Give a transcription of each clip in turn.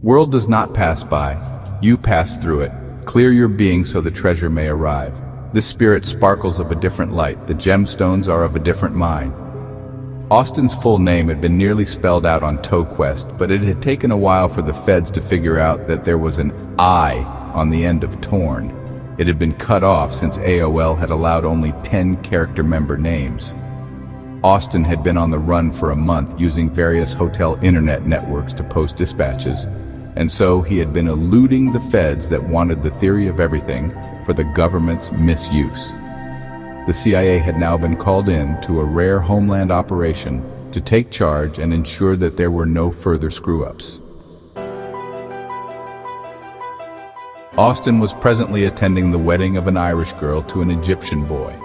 World does not pass by, you pass through it. Clear your being so the treasure may arrive. This spirit sparkles of a different light, the gemstones are of a different mine. Austin's full name had been nearly spelled out on ToeQuest, but it had taken a while for the feds to figure out that there was an I on the end of Torn. It had been cut off since AOL had allowed only 10 character member names. Austin had been on the run for a month using various hotel internet networks to post dispatches, and so he had been eluding the feds that wanted the theory of everything for the government's misuse. The CIA had now been called in to a rare homeland operation to take charge and ensure that there were no further screw-ups. Austin was presently attending the wedding of an Irish girl to an Egyptian boy.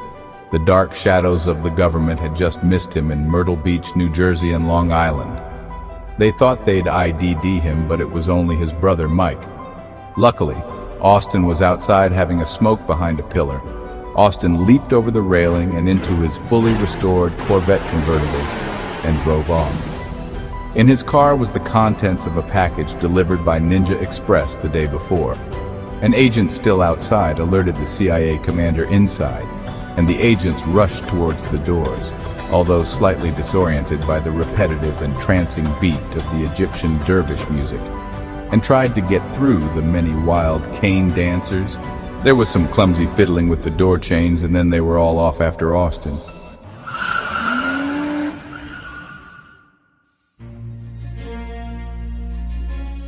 The dark shadows of the government had just missed him in Myrtle Beach, New Jersey and Long Island. They thought they'd IDD him, but it was only his brother Mike. Luckily, Austin was outside having a smoke behind a pillar. Austin leaped over the railing and into his fully restored Corvette convertible and drove off. In his car was the contents of a package delivered by Ninja Express the day before. An agent still outside alerted the CIA commander inside, and the agents rushed towards the doors, although slightly disoriented by the repetitive and trancing beat of the Egyptian dervish music, and tried to get through the many wild cane dancers. There was some clumsy fiddling with the door chains, and then they were all off after Austin.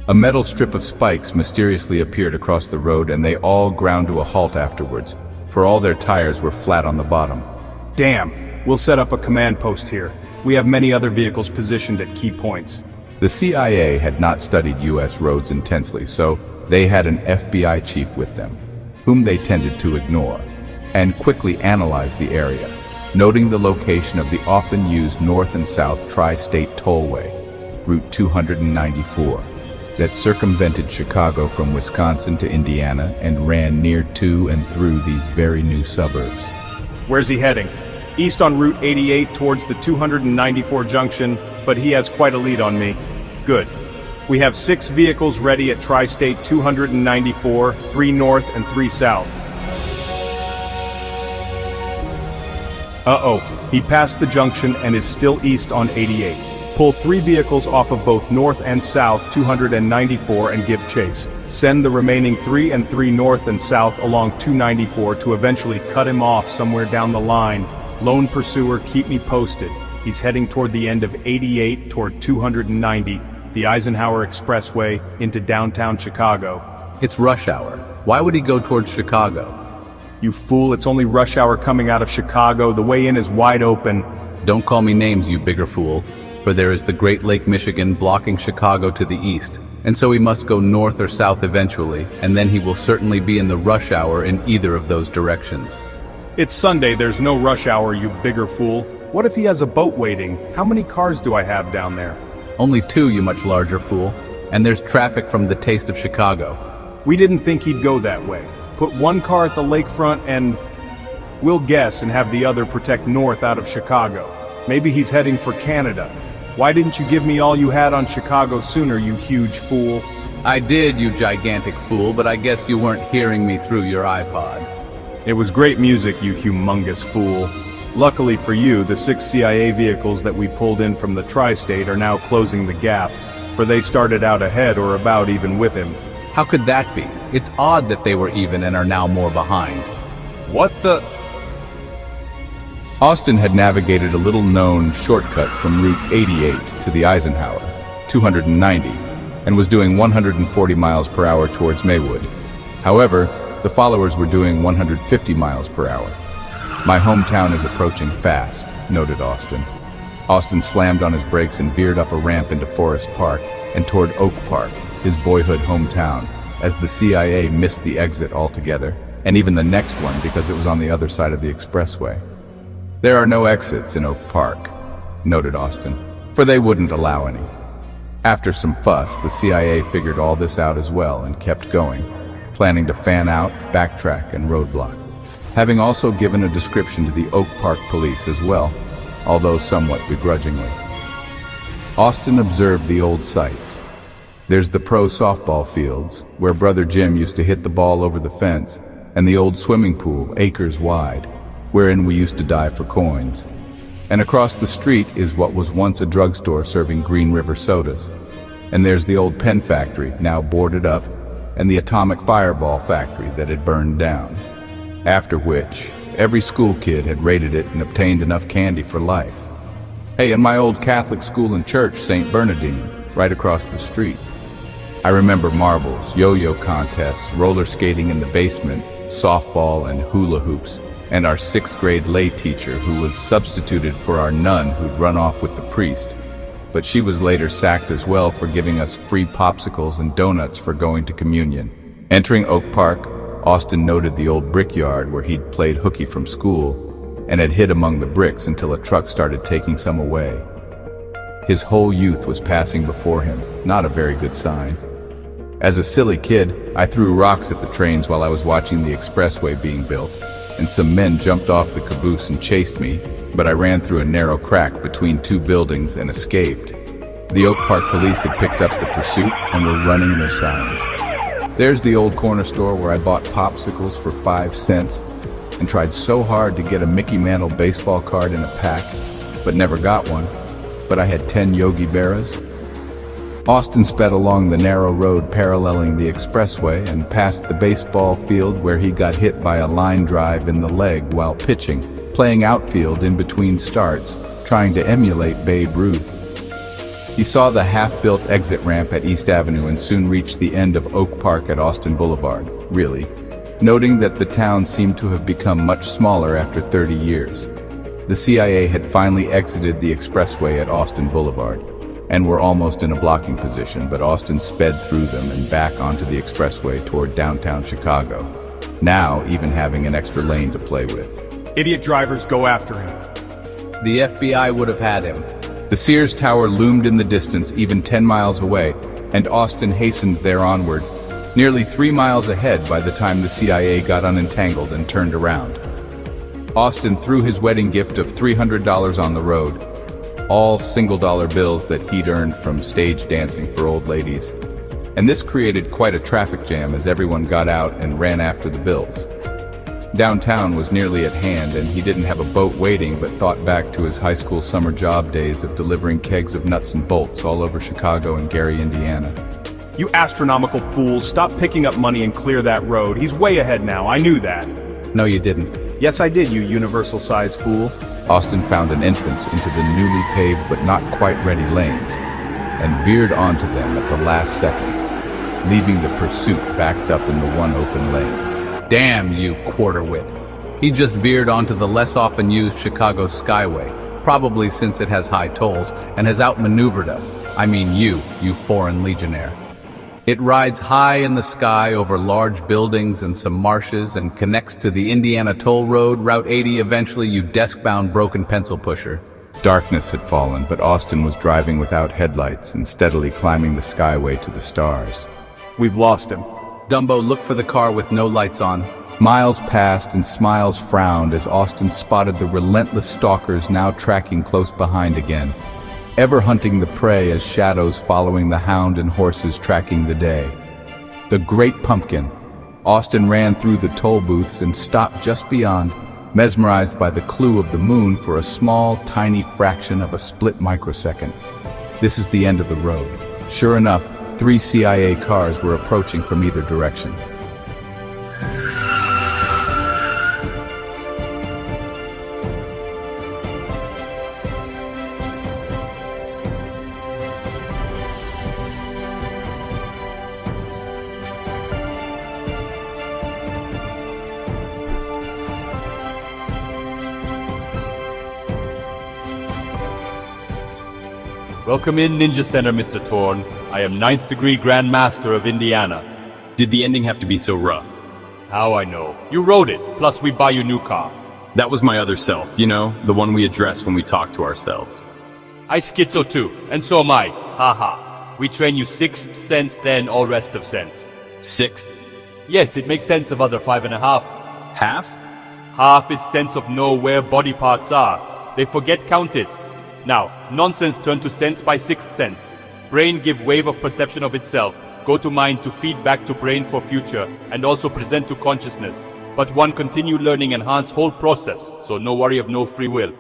A metal strip of spikes mysteriously appeared across the road, and they all ground to a halt afterwards, for all their tires were flat on the bottom. Damn, we'll set up a command post here. We have many other vehicles positioned at key points. The CIA had not studied U.S. roads intensely, so they had an FBI chief with them, whom they tended to ignore, and quickly analyzed the area, noting the location of the often used north and south tri-state tollway, Route 294, that circumvented Chicago from Wisconsin to Indiana and ran near to and through these very new suburbs. Where's he heading? East on Route 88 towards the 294 junction, but he has quite a lead on me. Good. We have 6 vehicles ready at Tri-State 294, 3 north and 3 south. Uh-oh, he passed the junction and is still east on 88. Pull 3 vehicles off of both north and south 294 and give chase. Send the remaining 3 and 3 north and south along 294 to eventually cut him off somewhere down the line. Lone pursuer, keep me posted. He's heading toward the end of 88 toward 290, the Eisenhower Expressway, into downtown Chicago. It's rush hour. Why would he go towards Chicago? You fool, it's only rush hour coming out of Chicago. The way in is wide open. Don't call me names, you bigger fool, for there is the Great Lake Michigan blocking Chicago to the east, and so he must go north or south eventually, and then he will certainly be in the rush hour in either of those directions. It's Sunday, there's no rush hour, you bigger fool. What if he has a boat waiting? How many cars do I have down there? Only 2, you much larger fool, and there's traffic from the Taste of Chicago. We didn't think he'd go that way. Put 1 car at the lakefront and we'll guess and have the other protect north out of Chicago. Maybe he's heading for Canada. Why didn't you give me all you had on Chicago sooner, you huge fool? I did, you gigantic fool, but I guess you weren't hearing me through your iPod. It was great music, you humongous fool. Luckily for you, the 6 CIA vehicles that we pulled in from the tri-state are now closing the gap, for they started out ahead or about even with him. How could that be? It's odd that they were even and are now more behind. What the? Austin had navigated a little-known shortcut from Route 88 to the Eisenhower, 290, and was doing 140 miles per hour towards Maywood. However, the followers were doing 150 miles per hour. My hometown is approaching fast, noted Austin. Austin slammed on his brakes and veered up a ramp into Forest Park and toward Oak Park, his boyhood hometown, as the CIA missed the exit altogether, and even the next one because it was on the other side of the expressway. There are no exits in Oak Park, noted Austin, for they wouldn't allow any. After some fuss, the CIA figured all this out as well and kept going, planning to fan out, backtrack, and roadblock, having also given a description to the Oak Park police as well, although somewhat begrudgingly. Austin observed the old sights. There's the pro softball fields, where Brother Jim used to hit the ball over the fence, and the old swimming pool, acres wide, wherein we used to dive for coins. And across the street is what was once a drugstore serving Green River sodas. And there's the old pen factory, now boarded up, and the atomic fireball factory that had burned down. After which, every school kid had raided it and obtained enough candy for life. Hey, and my old Catholic school and church, St. Bernardine, right across the street. I remember marbles, yo-yo contests, roller skating in the basement, softball and hula hoops, and our 6th grade lay teacher who was substituted for our nun who'd run off with the priest. But she was later sacked as well for giving us free popsicles and donuts for going to communion. Entering Oak Park, Austin noted the old brickyard where he'd played hooky from school and had hid among the bricks until a truck started taking some away. His whole youth was passing before him, not a very good sign. As a silly kid, I threw rocks at the trains while I was watching the expressway being built, and some men jumped off the caboose and chased me, but I ran through a narrow crack between 2 buildings and escaped. The Oak Park police had picked up the pursuit and were running their signs. There's the old corner store where I bought popsicles for 5 cents and tried so hard to get a Mickey Mantle baseball card in a pack, but never got one. But I had 10 Yogi Berras. Austin sped along the narrow road paralleling the expressway and past the baseball field where he got hit by a line drive in the leg while pitching, playing outfield in between starts, trying to emulate Babe Ruth. He saw the half-built exit ramp at East Avenue and soon reached the end of Oak Park at Austin Boulevard, really, noting that the town seemed to have become much smaller after 30 years. The CIA had finally exited the expressway at Austin Boulevard, and were almost in a blocking position, but Austin sped through them and back onto the expressway toward downtown Chicago, now even having an extra lane to play with. Idiot drivers, go after him. The FBI would have had him. The Sears Tower loomed in the distance even 10 miles away, and Austin hastened there onward, nearly 3 miles ahead by the time the CIA got unentangled and turned around. Austin threw his wedding gift of $300 on the road, all single-dollar bills that he'd earned from stage dancing for old ladies. And this created quite a traffic jam as everyone got out and ran after the bills. Downtown was nearly at hand and he didn't have a boat waiting but thought back to his high school summer job days of delivering kegs of nuts and bolts all over Chicago and Gary, Indiana. You astronomical fools, stop picking up money and clear that road. He's way ahead now, I knew that. No, you didn't. Yes, I did, you universal-sized fool. Austin found an entrance into the newly paved but not quite ready lanes and veered onto them at the last second, leaving the pursuit backed up in the one open lane. Damn you, quarter-wit. He just veered onto the less often used Chicago Skyway, probably since it has high tolls, and has outmaneuvered us. I mean you foreign legionnaire. It rides high in the sky over large buildings and some marshes and connects to the Indiana Toll Road, Route 80 eventually, you desk-bound broken pencil pusher. Darkness had fallen, but Austin was driving without headlights and steadily climbing the skyway to the stars. We've lost him. Dumbo, look for the car with no lights on. Miles passed and Smiles frowned as Austin spotted the relentless stalkers now tracking close behind again, ever hunting the prey as shadows following the hound and horses tracking the day. The Great Pumpkin. Austin ran through the toll booths and stopped just beyond, mesmerized by the clue of the moon for a small, tiny fraction of a split microsecond. This is the end of the road. Sure enough, 3 CIA cars were approaching from either direction. Welcome in, Ninja Center, Mr. Torn. I am 9th degree Grand Master of Indiana. Did the ending have to be so rough? How I know? You wrote it, plus we buy you new car. That was my other self, you know, the one we address when we talk to ourselves. I schizo too, and so am I. Haha. We train you 6th sense, then all rest of sense. 6th? Yes, it makes sense of other 5.5. Half? Half is sense of know where body parts are. They forget count it. Now, nonsense turned to sense by 6th sense. Brain give wave of perception of itself, go to mind to feed back to brain for future, and also present to consciousness. But one continue learning enhance whole process, so no worry of no free will.